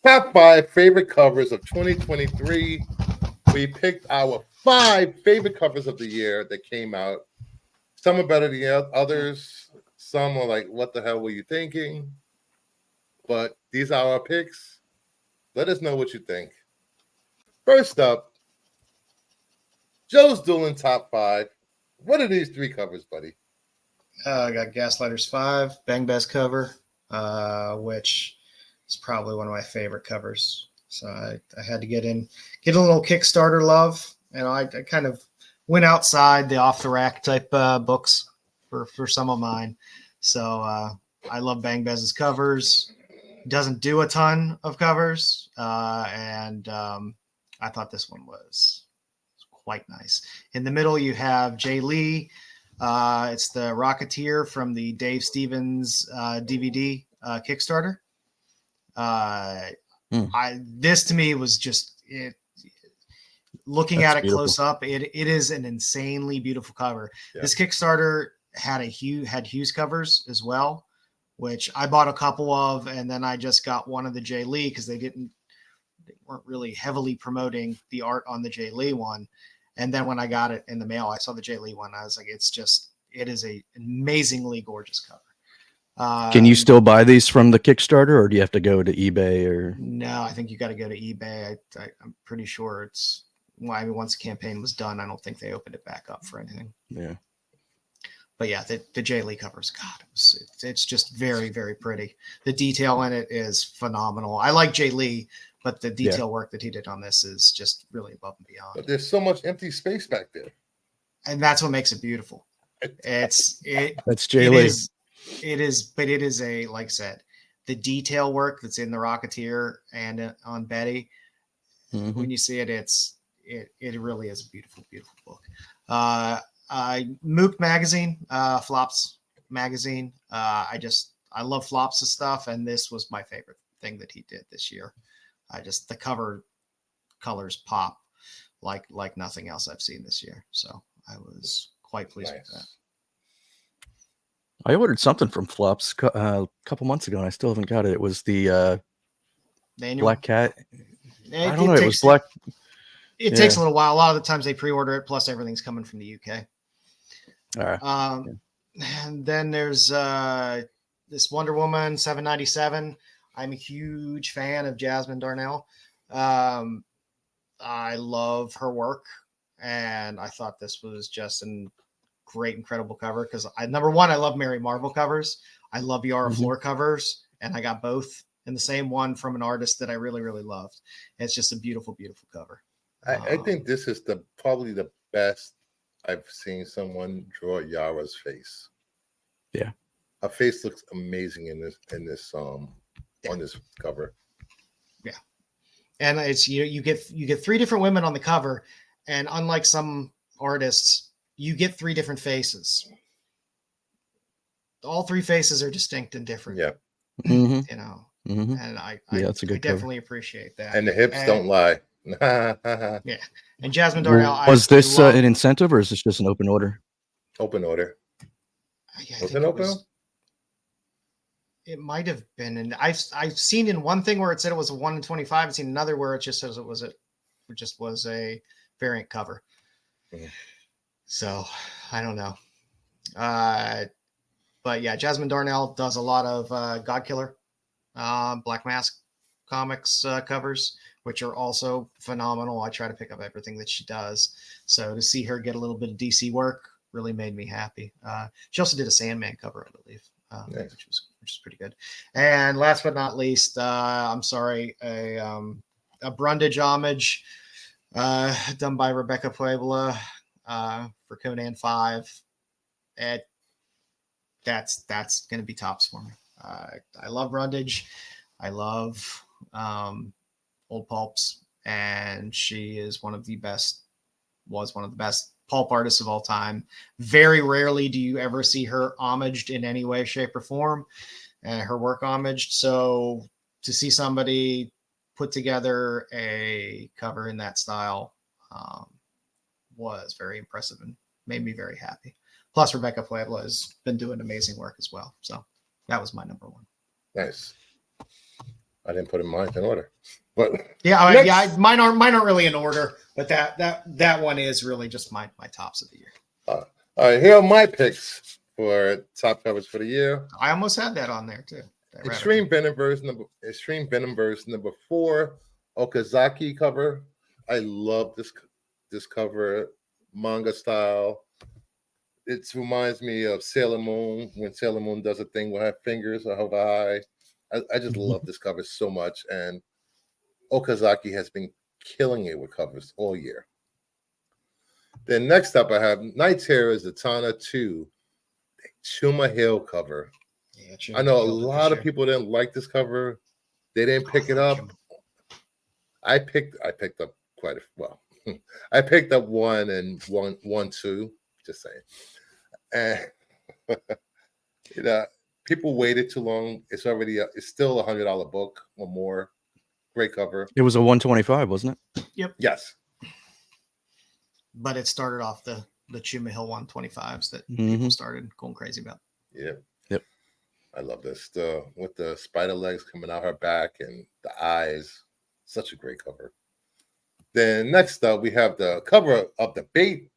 Top 5 favorite covers of 2023. We picked our 5 favorite covers of the year that came out. Some are better than others. Some are like, what the hell were you thinking? But these are our picks. Let us know what you think. First up, Joe's dueling top 5. What are these 3 covers, buddy? I got Gaslighters 5, Bang Best cover, which is probably one of my favorite covers. So I had to get a little Kickstarter love. And I kind of went outside the off the rack type books for some of mine. So I love Bang Bez's covers. Doesn't do a ton of covers. And I thought this one was quite nice. In the middle, you have Jay Lee. It's the Rocketeer from the Dave Stevens DVD Kickstarter. This to me was just it. Looking That's at it beautiful. close up, it is an insanely beautiful cover. Yeah. This Kickstarter had Hughes covers as well, which I bought a couple of, and then I just got one of the Jay Lee because they weren't really heavily promoting the art on the Jay Lee one. And then when I got it in the mail, I saw the Jay Lee one. I was like, it is an amazingly gorgeous cover. Can you still buy these from the Kickstarter, or do you have to go to eBay? Or no, I think you got to go to eBay. I'm pretty sure it's. Well, I mean, once the campaign was done, I don't think they opened it back up for anything. Yeah. But yeah, the Jay Lee covers, God, it's just very, very pretty. The detail in it is phenomenal. I like Jay Lee, but the detail work that he did on this is just really above and beyond. But there's so much empty space back there. And that's what makes it beautiful. That's Jay Lee. It is, but it is like I said, the detail work that's in the Rocketeer and on Betty, when you see it, it really is a beautiful, beautiful book. Mook magazine, Flops magazine. I love Flops' stuff, and this was my favorite thing that he did this year. The cover colors pop like nothing else I've seen this year. So I was quite pleased with that. I ordered something from Flops a couple months ago, and I still haven't got it. It was the Black Cat. I don't know. It was Black. It takes a little while. A lot of the times they pre-order it, plus everything's coming from the UK. All right. And then there's this Wonder Woman 797. I'm a huge fan of Jasmine Darnell. I love her work, and I thought this was just a great, incredible cover because number one, I love Mary Marvel covers. I love Yara Flor covers, and I got both in the same one from an artist that I really, really loved. It's just a beautiful, beautiful cover. I think this is probably the best I've seen someone draw Yara's face. Yeah, her face looks amazing in this on this cover. Yeah, and it's you get 3 different women on the cover, and unlike some artists, you get 3 different faces. All 3 faces are distinct and different. Yeah, and I definitely appreciate that. And the hips don't lie. Yeah, and Jasmine Darnell. Was this an incentive, or is this just an open order? Open order. Yeah, was it open? It might have been, and I've seen in one thing where it said it was a 1 in 25. I've seen another where it just says it just was a variant cover. So I don't know. But yeah, Jasmine Darnell does a lot of Godkiller, Black Mask comics covers, which are also phenomenal. I try to pick up everything that she does. So to see her get a little bit of DC work really made me happy. She also did a Sandman cover, I believe, nice. which is pretty good. And last but not least, I'm sorry, a Brundage homage done by Rebecca Puebla for Conan 5. That's going to be tops for me. I love Brundage. I love Old Pulps, and she is was one of the best pulp artists of all time. Very rarely do you ever see her homaged in any way, shape, or form, and her work homaged. So to see somebody put together a cover in that style was very impressive and made me very happy. Plus, Rebecca Puebla has been doing amazing work as well. So that was my number 1. Nice. I didn't put mine in order, but yeah, mine aren't really in order, but that one is really just my tops of the year. All right, here are my picks for top covers for the year. I almost had that on there too. Extreme Venomverse number 4, Okazaki cover. I love this cover, manga style. It reminds me of Sailor Moon when Sailor Moon does a thing with her fingers or her eye. I just love this cover so much, and Okazaki has been killing it with covers all year. Then next up, I have Night Terrors Zatanna 2, Chuma Hill cover. Yeah, I know a lot of people didn't like this cover. They didn't pick it up. I picked up quite a well. I picked up one and one, two. Just saying. And you know, people waited too long. It's still $100 book or more. Great cover. It was a 125, wasn't it? Yep. Yes. But it started off the Chuma Hill 125s that people started going crazy about. Yep. Yep. I love this. With the spider legs coming out her back and the eyes. Such a great cover. Then next up, we have the cover of the Bait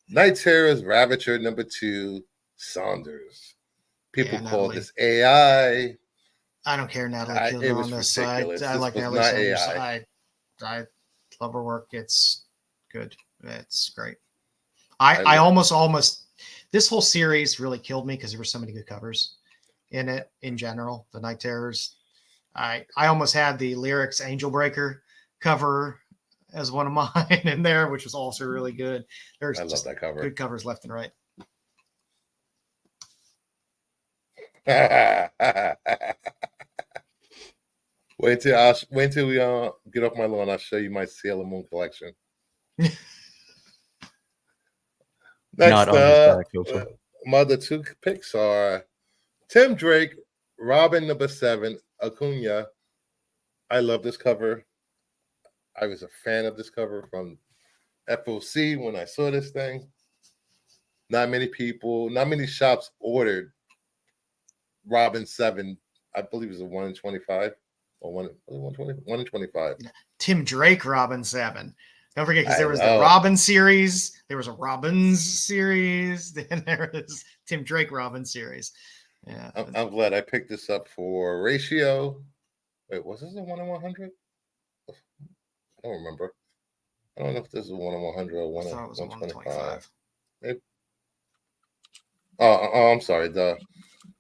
Night Terrors Ravager number 2, Saunders. People call this AI. I don't care, Natalie killed her on this. I like Natalie Saunders. I love her work. It's good. It's great. I almost this whole series really killed me because there were so many good covers in it in general. The Night Terrors. I almost had the Lyrics Angel Breaker cover as one of mine in there, which was also really good. There's love that cover. Good covers left and right. Wait till we get off my lawn. I'll show you my Sailor Moon collection. Next up, my other 2 picks are Tim Drake, Robin number 7, Acuna. I love this cover. I was a fan of this cover from FOC when I saw this thing. Not many shops ordered Robin 7. I believe it was a 1 in 25 or 1 in 25. Tim Drake Robin 7. Don't forget, because there was the Robin series, there was a Robins series, then there was Tim Drake Robin series. Yeah, I'm glad I picked this up for Ratio. Wait, was this a 1 in 100? I don't remember. I don't know if this is a 1 in 100 or 1 in 125. Maybe. Oh, I'm sorry. This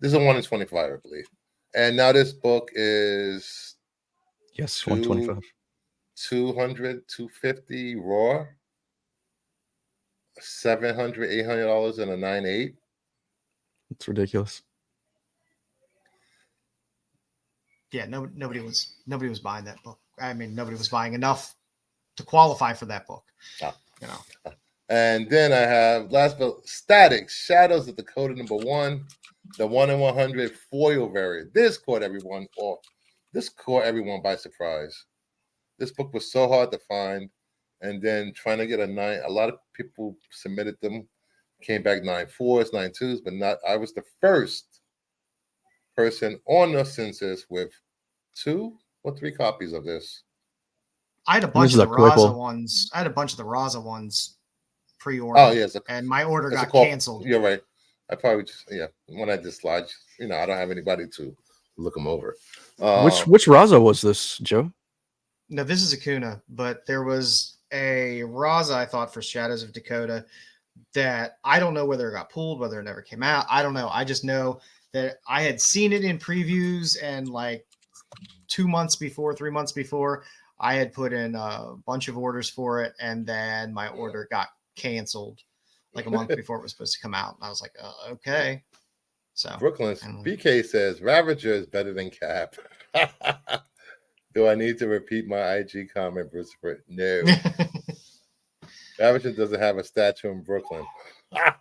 is a 1 in 25, I believe. And now this book is 125. 200, 250 raw, $700, $800 and a 9.8. It's ridiculous. Yeah, nobody was buying that book. I mean, nobody was buying enough to qualify for that book. You know. And then I have last but Static Shadows of Dakota number 1, the 1 in 100 foil variant. This caught everyone by surprise. This book was so hard to find, and then trying to get a 9. A lot of people submitted them, came back 9.4s, 9.2s, but not. I was the first person on the census with 2 or 3 copies of this. I had a bunch of the Raza ones pre-ordered. Oh yes, and my order got canceled. You're right. I probably when I dislodge, I don't have anybody to look them over. Which Raza was this, Joe? No, this is Acuna, but there was a Raza, I thought, for Shadows of Dakota that I don't know whether it got pulled, whether it never came out. I don't know. I just know that I had seen it in previews, and like 3 months before, I had put in a bunch of orders for it, and then my order got canceled like a month before it was supposed to come out. And I was like, okay. So Brooklyn's BK says Ravager is better than Cap. Do I need to repeat my IG comment, Bruce? No. Ravager doesn't have a statue in Brooklyn. I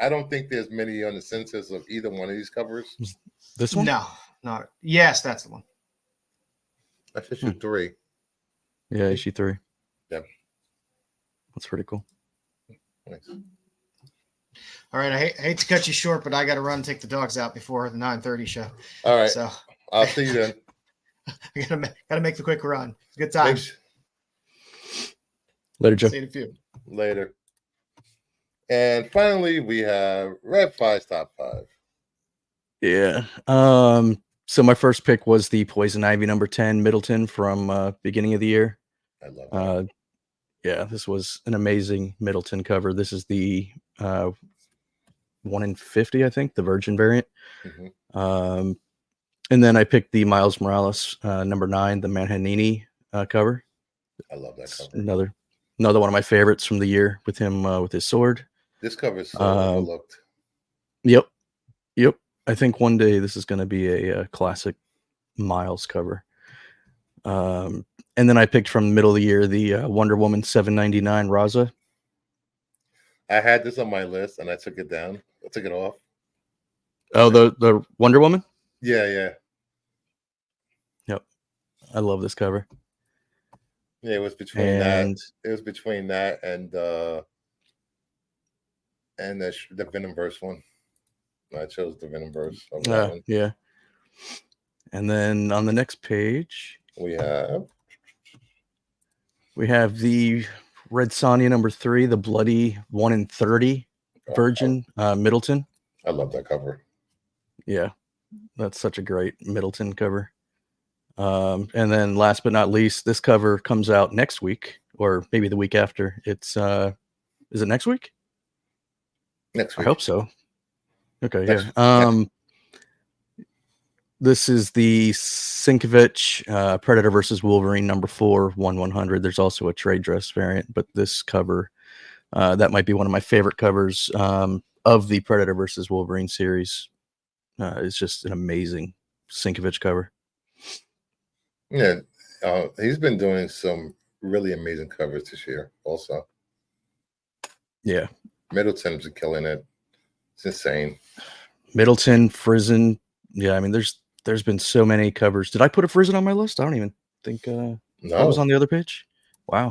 don't think there's many on the census of either one of these covers. This one? No, not. Yes, that's the one. That's issue 3. Yeah, issue 3. Yep. That's pretty cool. Nice. All right, I hate to cut you short, but I got to run and take the dogs out before the 9:30 show. All right. So I'll see you then. I gotta make the quick run. Good Make times. Later, Joe. See you in a few. Later. And finally, we have Red Five's top 5. Yeah. So my first pick was the Poison Ivy number 10 Middleton from beginning of the year. I love that. Yeah, this was an amazing Middleton cover. This is the 1 in 50, I think, the Virgin variant. Mhm. And then I picked the Miles Morales number 9, the Manhanini cover. I love that It's cover. another one of my favorites from the year with him with his sword. This cover is so overlooked. Yep. I think one day this is going to be a classic Miles cover. And then I picked from the middle of the year the Wonder Woman 799 Raza. I had this on my list and I took it down. I took it off. Oh, the Wonder Woman? Yeah. Yep. I love this cover. Yeah, it was between that. It was between that and the Venomverse one. I chose the Venomverse. Yeah. And then on the next page, we have the Red Sonja number 3, the bloody 1 in 30 Virgin Middleton. I love that cover. Yeah, that's such a great Middleton cover. And then last but not least, this cover comes out next week or maybe the week after. It's is it next week? Next week. I hope so. Okay, yeah. This is the Sienkiewicz Predator versus Wolverine number 4, 1/100. There's also a trade dress variant, but this cover, that might be one of my favorite covers of the Predator versus Wolverine series. It's just an amazing Sienkiewicz cover. Yeah, he's been doing some really amazing covers this year also. Yeah. Middleton's killing it. It's insane. Middleton, Frizen. Yeah, I mean, there's been so many covers. Did I put a Frizen on my list? I don't even think that was on the other page. Wow.